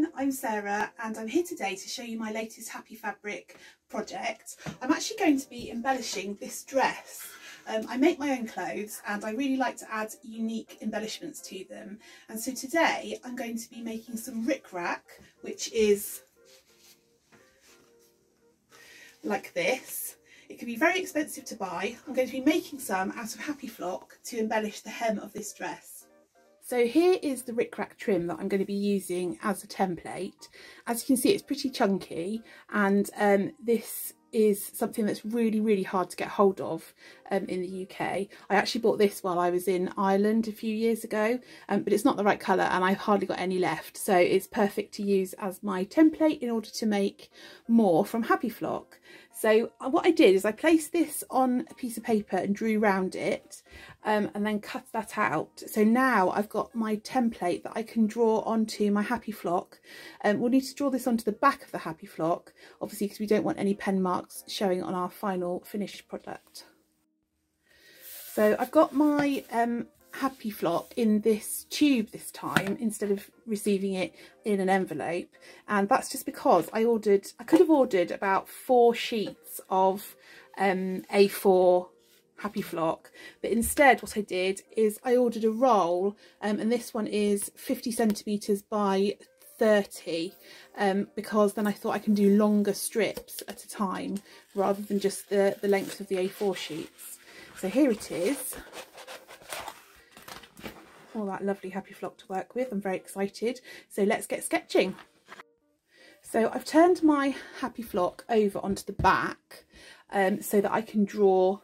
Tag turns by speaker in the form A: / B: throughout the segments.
A: everyone, I'm Sarah and I'm here today to show you my latest Happy Fabric project. I'm actually going to be embellishing this dress. I make my own clothes and I really like to add unique embellishments to them, and so today I'm going to be making some Ric Rac, which is like this. It can be very expensive to buy. I'm going to be making some out of HappyFlock to embellish the hem of this dress. So here is the Ric Rac trim that I'm going to be using as a template. As you can see, it's pretty chunky, and this is something that's really hard to get hold of in the UK. I actually bought this while I was in Ireland a few years ago, but it's not the right colour and I've hardly got any left, so it's perfect to use as my template in order to make more from HappyFlock. So what I did is I placed this on a piece of paper and drew round it and then cut that out. So now I've got my template that I can draw onto my HappyFlock. We'll need to draw this onto the back of the HappyFlock, obviously, because we don't want any pen marks showing on our final finished product. So I've got my HappyFlock in this tube this time instead of receiving it in an envelope, and that's just because I could have ordered about 4 sheets of A4 HappyFlock, but instead what I did is I ordered a roll, and this one is 50 centimeters by 30, because then I thought I can do longer strips at a time rather than just the length of the A4 sheets. So here it is, all that lovely HappyFlock to work with. I'm very excited, so let's get sketching. So I've turned my HappyFlock over onto the back so that I can draw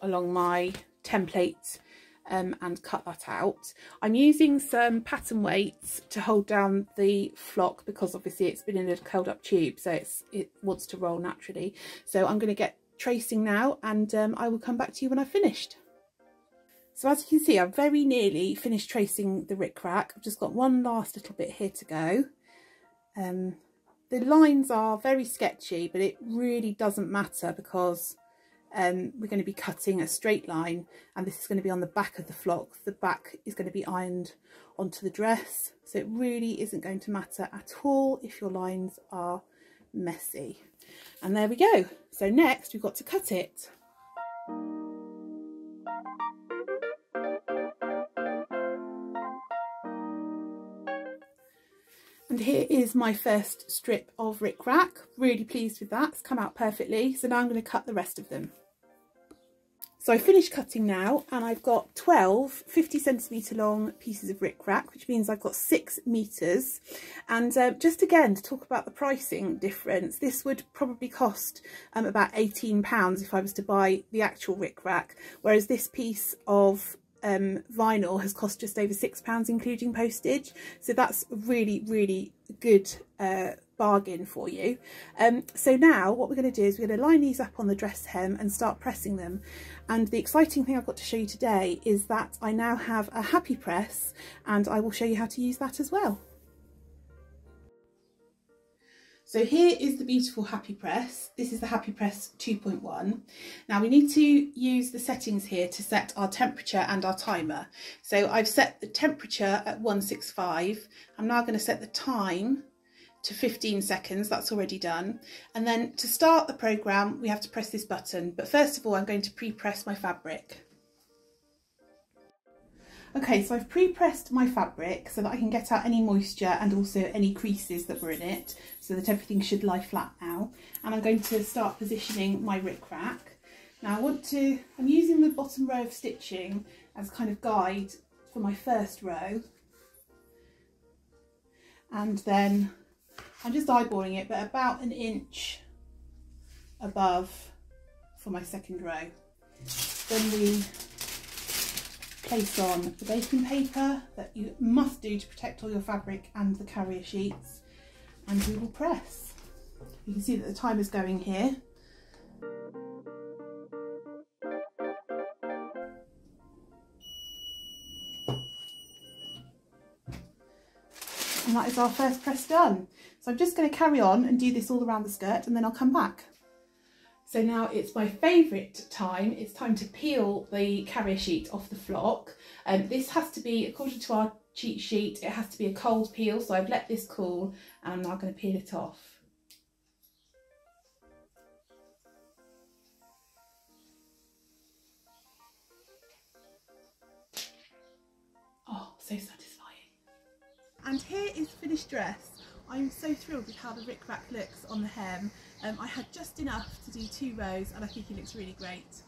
A: along my template and cut that out. I'm using some pattern weights to hold down the flock because obviously it's been in a curled up tube, so it wants to roll naturally. So I'm going to get tracing now, and I will come back to you when I've finished. So as you can see, I've very nearly finished tracing the Ric Rac. I've just got one last little bit here to go. The lines are very sketchy, but it really doesn't matter because we're going to be cutting a straight line, and this is going to be on the back of the flock. The back is going to be ironed onto the dress, so it really isn't going to matter at all if your lines are messy. And there we go. So next we've got to cut it. And here is my first strip of Ric Rac. Really pleased with that, it's come out perfectly. So now I'm going to cut the rest of them. So I finished cutting now, and I've got 12 50 centimetre long pieces of Ric Rac, which means I've got 6 meters. And just again to talk about the pricing difference, this would probably cost about £18 if I was to buy the actual Ric Rac, whereas this piece of vinyl has cost just over £6 including postage. So that's a really good bargain for you. So now what we're going to do is we're going to line these up on the dress hem and start pressing them. And the exciting thing I've got to show you today is that I now have a Happy Press, and I will show you how to use that as well. So here is the beautiful Happy Press. This is the Happy Press 2.1. Now we need to use the settings here to set our temperature and our timer. So I've set the temperature at 165. I'm now going to set the time to 15 seconds, that's already done. And then to start the program, we have to press this button. But first of all, I'm going to pre-press my fabric. Okay, so I've pre-pressed my fabric so that I can get out any moisture and also any creases that were in it, so that everything should lie flat now. And I'm going to start positioning my Ric Rac. Now I'm using the bottom row of stitching as kind of guide for my first row. And then I'm just eyeballing it, but about an inch above for my second row. Then we place on the baking paper that you must do to protect all your fabric and the carrier sheets, and we will press. You can see that the time is going here. And that is our first press done. So I'm just going to carry on and do this all around the skirt, and then I'll come back. So now it's my favourite time. It's time to peel the carrier sheet off the flock. This has to be, according to our cheat sheet. It has to be a cold peel, so I've let this cool and I'm now going to peel it off. Oh, so satisfying. And here is the finished dress. I'm so thrilled with how the Ric Rac looks on the hem. I had just enough to do 2 rows and I think it looks really great.